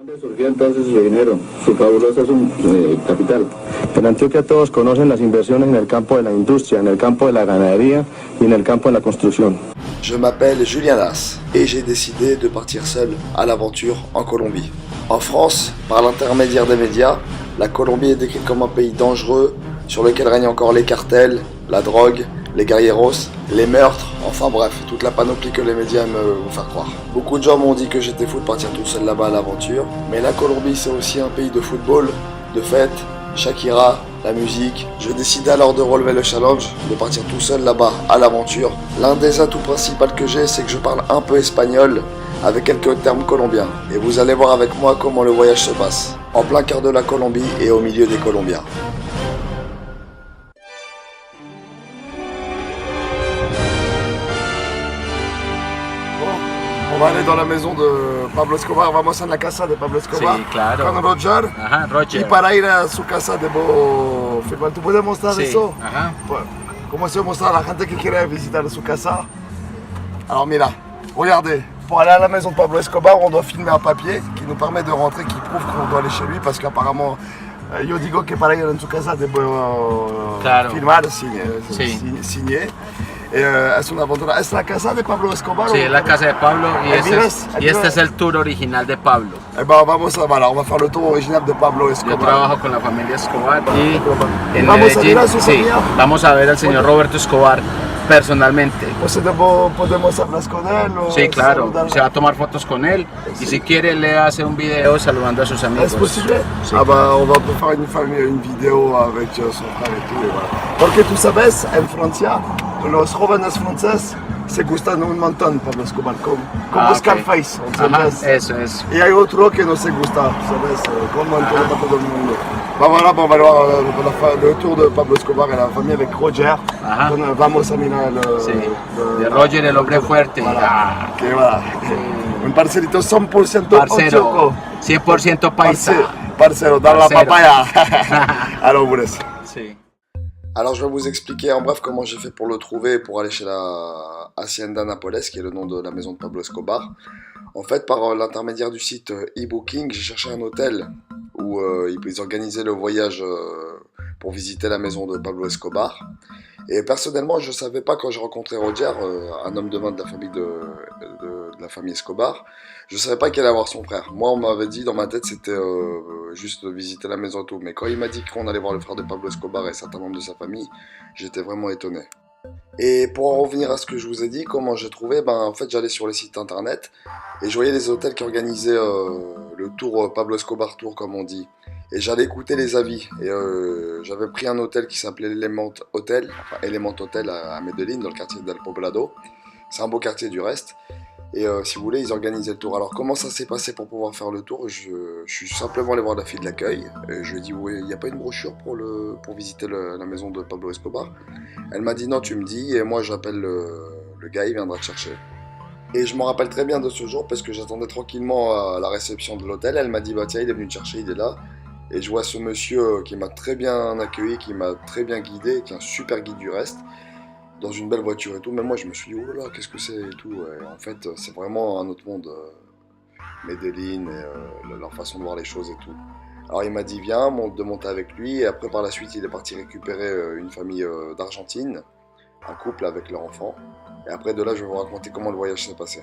¿Dónde surgió entonces su dinero, su fabulosa capital? En Antioquia todos conocen las inversiones en el campo de la industria, en el campo de la ganadería y en el campo de la construcción. Je m'appelle Julien Das et j'ai décidé de partir seul à l'aventure en Colombie. En France, par l'intermédiaire des médias, la Colombie est décrite comme un pays dangereux sur lequel règnent encore les cartels, la drogue, les guerrilleros, les meurtres, enfin bref, toute la panoplie que les médias aiment vous faire croire. Beaucoup de gens m'ont dit que j'étais fou de partir tout seul là-bas à l'aventure, mais la Colombie c'est aussi un pays de football, de fêtes, Shakira, la musique. Je décidais alors de relever le challenge, de partir tout seul là-bas à l'aventure. L'un des atouts principaux que j'ai, c'est que je parle un peu espagnol, avec quelques termes colombiens. Et vous allez voir avec moi comment le voyage se passe, en plein cœur de la Colombie et au milieu des Colombiens. On va aller dans la maison de Pablo Escobar, vamos a la casa de Pablo Escobar. Sí, claro. Con Roger. Ajá, Roger. Y para ir a su casa debo filmar. ¿Tú puedes mostrar Sí, eso? ajá. Bueno, ¿cómo se muestra a la gente que quiere visitar su casa? Alors mira, regardez, pour aller à la maison de Pablo Escobar, on doit filmer un papier qui nous permet de rentrer, qui prouve qu'on doit aller chez lui, parce qu'apparemment, yo digo que para ir en su casa debo Claro. filmar, Sí. signer. Es una aventura. ¿Es la casa de Pablo Escobar? Sí, es la casa de Pablo y, ¿El este es el tour original de Pablo. Eh ben, vamos a, voilà, on va faire le tour original de Pablo Yo Escobar. trabajo con la familia Escobar y en Vamos a Medellín, ver a su sí, familia. vamos a ver al señor Roberto Escobar personalmente. Pues podemos hablar con él. O Sí, claro, saludarlo. se va a tomar fotos con él y si quiere le hace un video saludando a sus amigos. ¿Es posible? Sí. Ah bah, on va faire une vidéo avec son frère et tout. Et voilà. Porque tú sabes, en Francia, los jóvenes franceses se gustan un montón Pablo Escobar, como Ok. Scarface. Ajá, ¿Entendés? eso. Y hay otro que no se gusta, ¿sabes? Como en todo el mundo. Bah voilà, bon, on va voir le tour de Pablo Escobar et la famille avec Roger. Ajá. Con, vamos a mirar Sí, de Roger el hombre fuerte. Voilà. Ah, Que voilà. Un parcerito 100% parcero, Antioco. 100% paisa. Parcero, dans la Parcero. papaya. Alors, on vous laisse. Sí. Alors, je vais vous expliquer en bref comment j'ai fait pour le trouver et pour aller chez la Hacienda Nápoles, qui est le nom de la maison de Pablo Escobar. En fait, par l'intermédiaire du site eBooking, j'ai cherché un hôtel où ils organisaient le voyage pour visiter la maison de Pablo Escobar. Et personnellement, je ne savais pas quand j'ai rencontré Roger, un homme de main de la famille Escobar, je ne savais pas qu'il allait avoir son frère. Moi, on m'avait dit, dans ma tête, c'était juste visiter la maison et tout. Mais quand il m'a dit qu'on allait voir le frère de Pablo Escobar et certains membres de sa famille, j'étais vraiment étonné. Et pour en revenir à ce que je vous ai dit, comment j'ai trouvé, ben en fait j'allais sur les sites internet et je voyais les hôtels qui organisaient le tour Pablo Escobar Tour comme on dit. Et j'allais écouter les avis et j'avais pris un hôtel qui s'appelait Element Hotel, enfin Element Hotel à Medellín dans le quartier del Poblado. C'est un beau quartier du reste. Et si vous voulez, ils organisaient le tour. Alors comment ça s'est passé pour pouvoir faire le tour? Je suis simplement allé voir la fille de l'accueil. Je lui ai dit, oui, il n'y a pas une brochure pour visiter la maison de Pablo Escobar? Elle m'a dit, non, tu me dis, et moi j'appelle le gars, il viendra te chercher. Et je me rappelle très bien de ce jour parce que j'attendais tranquillement à la réception de l'hôtel. Elle m'a dit, bah tiens, il est venu te chercher, il est là. Et je vois ce monsieur qui m'a très bien accueilli, qui m'a très bien guidé, qui est un super guide du reste, dans une belle voiture et tout. Mais moi, je me suis dit, oh là là, qu'est-ce que c'est et tout. Et en fait, c'est vraiment un autre monde, Medellín, et leur façon de voir les choses et tout. Alors, il m'a dit, viens, de monter avec lui. Et après, par la suite, il est parti récupérer une famille d'Argentine, un couple avec leur enfant. Et après, de là, je vais vous raconter comment le voyage s'est passé.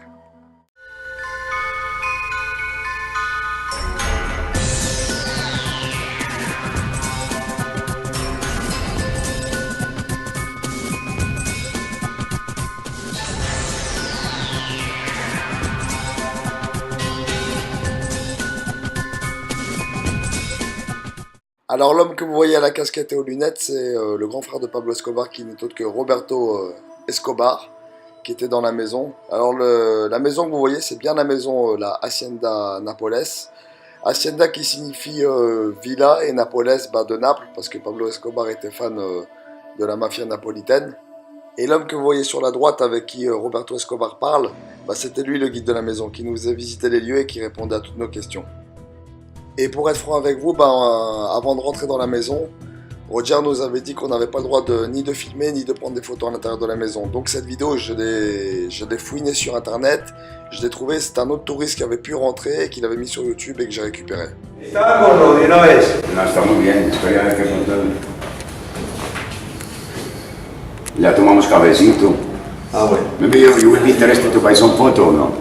Alors l'homme que vous voyez à la casquette et aux lunettes, c'est le grand frère de Pablo Escobar qui n'est autre que Roberto Escobar, qui était dans la maison. Alors la maison que vous voyez, c'est bien la maison, la Hacienda Nápoles. Hacienda qui signifie villa et Nápoles, de Naples, parce que Pablo Escobar était fan de la mafia napolitaine. Et l'homme que vous voyez sur la droite avec qui Roberto Escobar parle, c'était lui le guide de la maison, qui nous faisait visiter les lieux et qui répondait à toutes nos questions. Et pour être franc avec vous, avant de rentrer dans la maison, Roger nous avait dit qu'on n'avait pas le droit ni de filmer ni de prendre des photos à l'intérieur de la maison. Donc cette vidéo, je l'ai fouinée sur internet, je l'ai trouvé, c'est un autre touriste qui avait pu rentrer et qui l'avait mis sur YouTube et que j'ai récupéré. Está gordo de una vez. No, está muy bien, estoy a ver qué contar. Ya tomamos cafecito. Ah, bueno. Maybe you will be interested to buy some photo, no?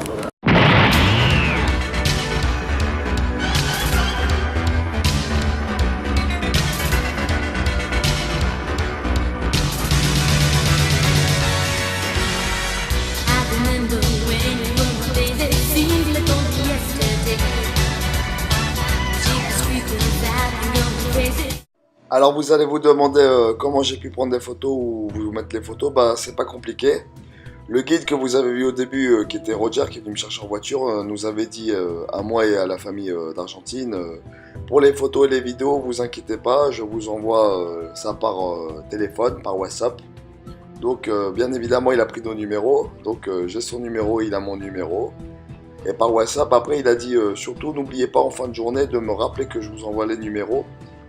Alors vous allez vous demander comment j'ai pu prendre des photos ou vous mettre les photos, bah c'est pas compliqué. Le guide que vous avez vu au début, qui était Roger, qui est venu me chercher en voiture, nous avait dit à moi et à la famille d'Argentine, pour les photos et les vidéos, vous inquiétez pas, je vous envoie ça par téléphone, par WhatsApp. Donc bien évidemment il a pris nos numéros, donc j'ai son numéro, il a mon numéro. Et par WhatsApp, après il a dit surtout n'oubliez pas en fin de journée de me rappeler que je vous envoie les numéros.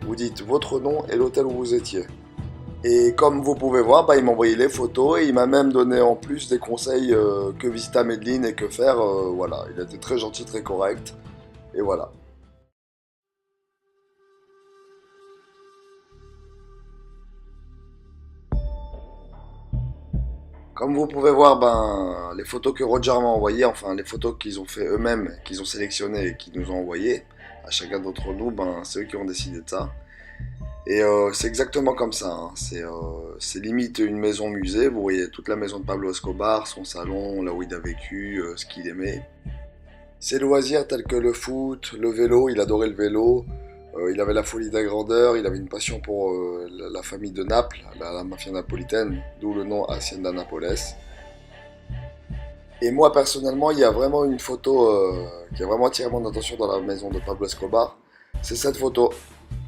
Vous dites votre nom et l'hôtel où vous étiez. Et comme vous pouvez voir, bah, il m'a envoyé les photos et il m'a même donné en plus des conseils que visiter à Medellín et que faire. Voilà, il a été très gentil, très correct. Et voilà. Comme vous pouvez voir, ben, les photos que Roger m'a envoyées, enfin les photos qu'ils ont fait eux-mêmes, qu'ils ont sélectionnées et qu'ils nous ont envoyées, à chacun d'entre nous, ben, c'est eux qui ont décidé de ça. Et c'est exactement comme ça, hein. C'est limite une maison musée, vous voyez toute la maison de Pablo Escobar, son salon, là où il a vécu, ce qu'il aimait. Ses loisirs tels que le foot, le vélo, il adorait le vélo, il avait la folie de la grandeur, il avait une passion pour la famille de Naples, la mafia napolitaine, d'où le nom Hacienda Nápoles. Et moi personnellement, il y a vraiment une photo qui a vraiment attiré mon attention dans la maison de Pablo Escobar, c'est cette photo.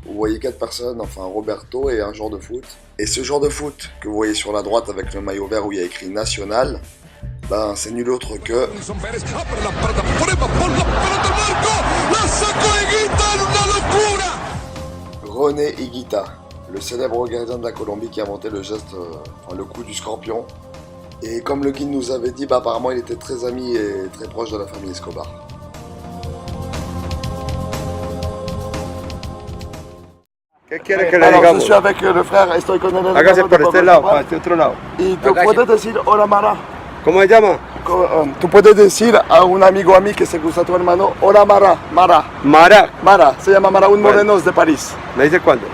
Vous voyez 4 personnes, enfin Roberto et un joueur de foot. Et ce joueur de foot que vous voyez sur la droite avec le maillot vert où il y a écrit National, ben c'est nul autre que René Higuita, le célèbre gardien de la Colombie qui a inventé le geste, enfin le coup du scorpion. Et comme le guide nous avait dit, bah, apparemment il était très ami et très proche de la famille Escobar. ¿Qué quiere que le Alors, je digamos? suis avec le frère, estoy con el Hágase hermano por de este Pablo lado, Escobar. para este otro lado. Y tú puedes decir hola Mara. ¿Cómo se llama? Tú puedes decir a un amigo a mí que se gusta tu hermano, hola Mara, Mara. Mara. Mara, se llama Mara, un Bueno. moreno de París. ¿Me dice cuándo?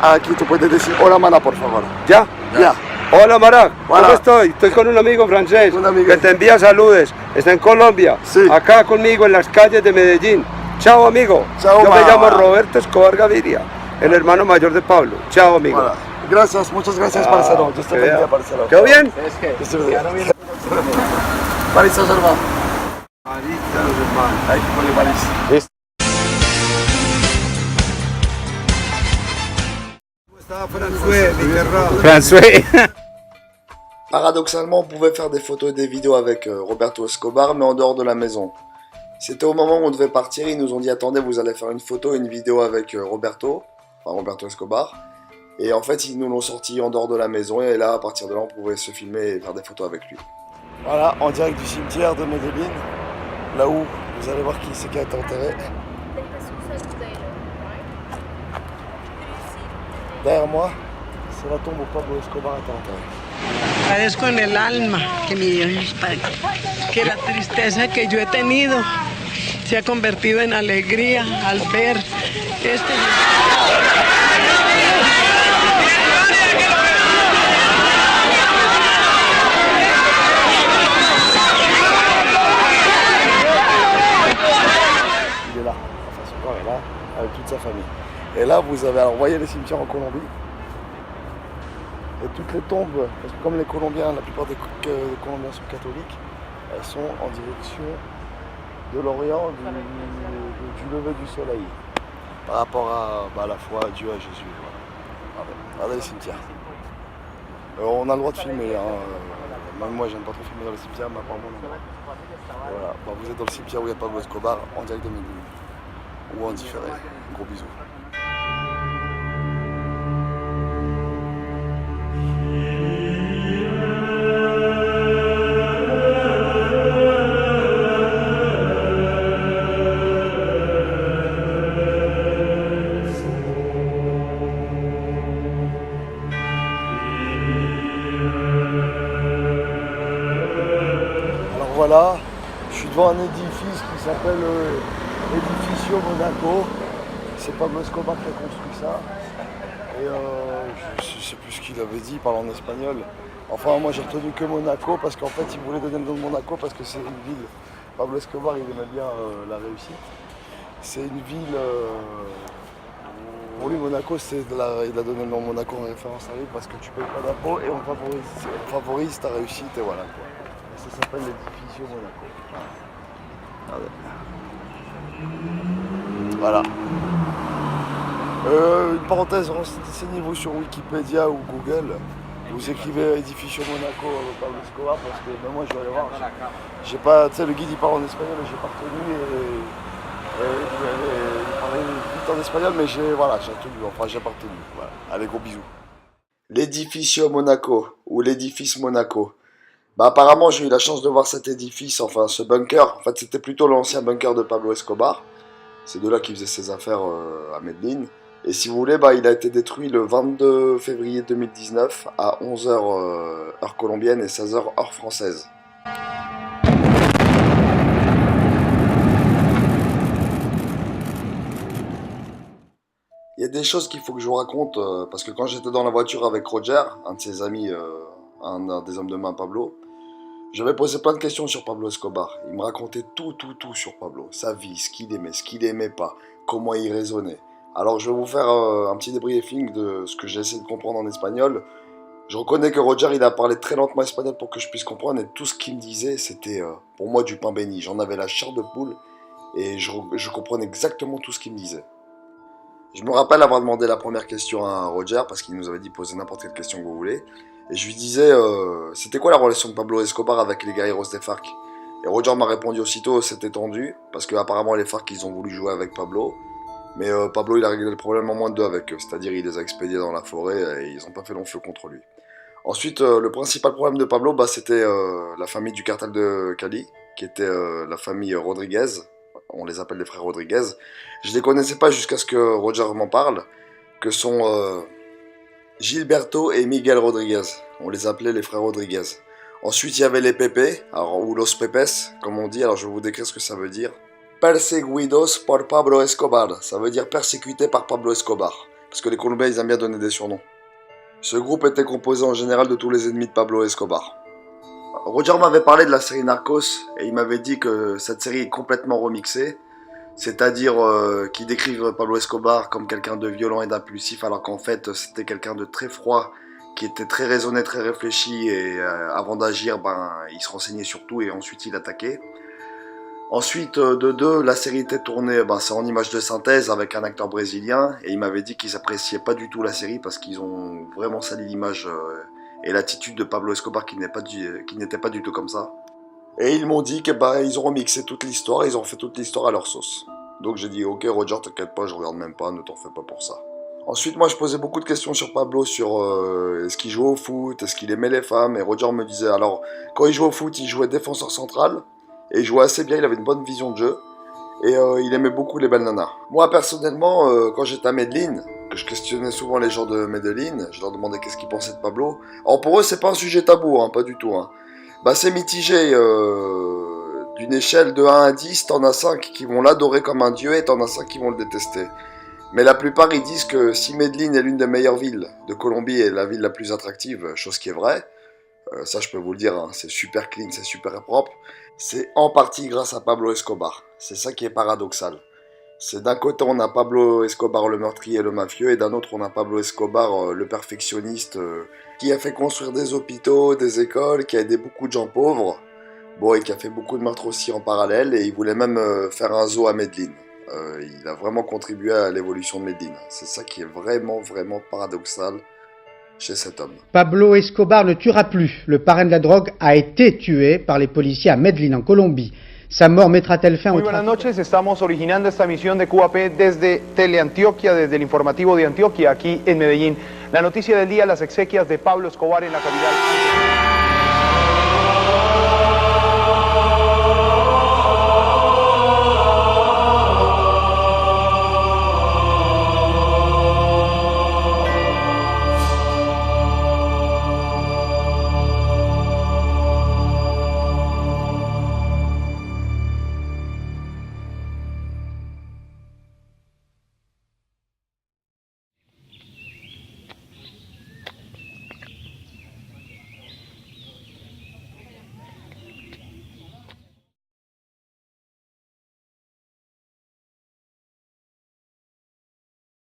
Aquí tú puedes decir hola Mara, por favor. ¿Ya? Ya. Hola Mara, ¿cómo Hola. estoy? Estoy con un amigo francés Un amigo. que te envía saludes. Está en Colombia, Sí. acá conmigo en las calles de Medellín. Chao amigo. Chao, Yo me Mara. llamo Roberto Escobar Gaviria, el hermano mayor de Pablo. Chao amigo. Voilà. Gracias, muchas gracias, Ah, parcero. Dios te que bendiga, vea. parcero. ¿Quedó bien? Dios te bendiga. París Saint-Germain. Ahí, ponle París. François. Paradoxalement, on pouvait faire des photos et des vidéos avec Roberto Escobar, mais en dehors de la maison. C'était au moment où on devait partir, ils nous ont dit attendez, vous allez faire une photo et une vidéo avec Roberto Escobar. Et en fait, ils nous l'ont sorti en dehors de la maison, et là, à partir de là, on pouvait se filmer et faire des photos avec lui. Voilà, en direct du cimetière de Medellín, là où vous allez voir qui c'est qui a été enterré. Derrière moi, c'est la tombe où Pablo Escobar a été enterré. Agradezco en el alma que la tristeza que yo he tenido se ha convertido en alegría al ver este. Il est là, enfin son corps est là, avec toute sa famille. Et là, vous avez, alors, vous voyez les cimetières en Colombie. Et toutes les tombes, parce que comme les Colombiens, la plupart des Colombiens sont catholiques, elles sont en direction de l'Orient, du lever du soleil, par rapport à la foi à Dieu, à Jésus. Voilà. Regardez les cimetières. On a le droit de filmer, hein. Même moi j'aime pas trop filmer dans les cimetières, mais apparemment non. Voilà. Bon, vous êtes dans le cimetière où il y a Pablo Escobar, en direct de Medellín, ou en différé. Gros bisous. voilà, je suis devant un édifice qui s'appelle Edificio Monaco. C'est Pablo Escobar qui a construit ça. Et je sais plus ce qu'il avait dit, il parle en espagnol. Enfin, moi j'ai retenu que Monaco parce qu'en fait il voulait donner le nom de Monaco parce que c'est une ville. Pablo Escobar, il aimait bien la réussite. C'est une ville. Pour lui, Monaco, il a donné le nom Monaco en référence à lui parce que tu payes pas d'impôts et on favorise ta réussite et voilà quoi. Et ça s'appelle l'édificio Monaco. Regardez. Voilà. Une parenthèse, renseignez-vous sur Wikipédia ou Google. Vous écrivez Edificio Monaco Pablo Escobar parce que même moi je vais aller voir. J'ai pas, tu sais, le guide il parle en espagnol et j'ai pas retenu il parlait vite en espagnol mais j'ai retenu, enfin j'ai pas retenu. Voilà. Allez, gros bisous. L'édificio Monaco ou l'édifice Monaco. Bah apparemment j'ai eu la chance de voir cet édifice, enfin ce bunker. En fait c'était plutôt l'ancien bunker de Pablo Escobar. C'est de là qu'il faisait ses affaires à Medellín. Et si vous voulez, il a été détruit le 22 février 2019 à 11h heure colombienne et 16h heure française. Il y a des choses qu'il faut que je vous raconte, parce que quand j'étais dans la voiture avec Roger, un de ses amis, un des hommes de main, Pablo, j'avais posé plein de questions sur Pablo Escobar. Il me racontait tout sur Pablo, sa vie, ce qu'il aimait pas, comment il raisonnait. Alors je vais vous faire un petit débriefing de ce que j'ai essayé de comprendre en espagnol. Je reconnais que Roger il a parlé très lentement espagnol pour que je puisse comprendre et tout ce qu'il me disait c'était pour moi du pain béni. J'en avais la chair de poule et je comprenais exactement tout ce qu'il me disait. Je me rappelle avoir demandé la première question à Roger parce qu'il nous avait dit poser n'importe quelle question que vous voulez. Et je lui disais c'était quoi la relation de Pablo Escobar avec les guerrilleros des FARC. Et Roger m'a répondu aussitôt c'était tendu parce que apparemment les FARC ils ont voulu jouer avec Pablo. Mais Pablo il a réglé le problème en moins de 2 avec eux, c'est-à-dire il les a expédiés dans la forêt et ils n'ont pas fait long feu contre lui. Ensuite, le principal problème de Pablo, c'était la famille du cartel de Cali, qui était la famille Rodriguez, on les appelle les frères Rodriguez. Je les connaissais pas jusqu'à ce que Roger m'en parle, que sont Gilberto et Miguel Rodriguez, on les appelait les frères Rodriguez. Ensuite, il y avait les Pepe, ou Los Pepes, comme on dit, alors je vais vous décrire ce que ça veut dire. Perseguidos por Pablo Escobar, ça veut dire persécuté par Pablo Escobar, parce que les Colombiens ils aiment bien donner des surnoms. Ce groupe était composé en général de tous les ennemis de Pablo Escobar. Roger m'avait parlé de la série Narcos, et il m'avait dit que cette série est complètement remixée, c'est-à-dire qu'ils décrivent Pablo Escobar comme quelqu'un de violent et d'impulsif, alors qu'en fait c'était quelqu'un de très froid, qui était très raisonné, très réfléchi, et avant d'agir, il se renseignait sur tout et ensuite il attaquait. Ensuite, de 2, la série était tournée, c'est en image de synthèse avec un acteur brésilien, et il m'avait dit qu'ils appréciaient pas du tout la série parce qu'ils ont vraiment sali l'image et l'attitude de Pablo Escobar qui n'était pas du tout comme ça. Et ils m'ont dit que ils ont remixé toute l'histoire, ils ont fait toute l'histoire à leur sauce. Donc j'ai dit ok Roger t'inquiète pas, je regarde même pas, ne t'en fais pas pour ça. Ensuite moi je posais beaucoup de questions sur Pablo, sur est-ce qu'il jouait au foot, est-ce qu'il aimait les femmes, et Roger me disait alors quand il jouait au foot il jouait défenseur central. Et il jouait assez bien, il avait une bonne vision de jeu. Et il aimait beaucoup les belles nanas. Moi, personnellement, quand j'étais à Medellín, que je questionnais souvent les gens de Medellín, je leur demandais qu'est-ce qu'ils pensaient de Pablo. Alors pour eux, c'est pas un sujet tabou, pas du tout. C'est mitigé. D'une échelle de 1 à 10, t'en as 5 qui vont l'adorer comme un dieu et t'en as 5 qui vont le détester. Mais la plupart, ils disent que si Medellín est l'une des meilleures villes de Colombie et la ville la plus attractive, chose qui est vraie, ça je peux vous le dire, c'est super clean, c'est super propre. C'est en partie grâce à Pablo Escobar. C'est ça qui est paradoxal. C'est d'un côté on a Pablo Escobar le meurtrier et le mafieux, et d'un autre on a Pablo Escobar le perfectionniste qui a fait construire des hôpitaux, des écoles, qui a aidé beaucoup de gens pauvres. Bon, et qui a fait beaucoup de meurtres aussi en parallèle, et il voulait même faire un zoo à Medellín. Il a vraiment contribué à l'évolution de Medellín. C'est ça qui est vraiment paradoxal chez cet homme. Pablo Escobar ne tuera plus. Le parrain de la drogue a été tué par les policiers à Medellín, en Colombie. Sa mort mettra-t-elle fin au trafic? Muy buenas noches, estamos originando esta misión de QAP desde Teleantioquia, desde el informativo de Antioquia, aquí en Medellín. La noticia del día, las exequias de Pablo Escobar en la capital.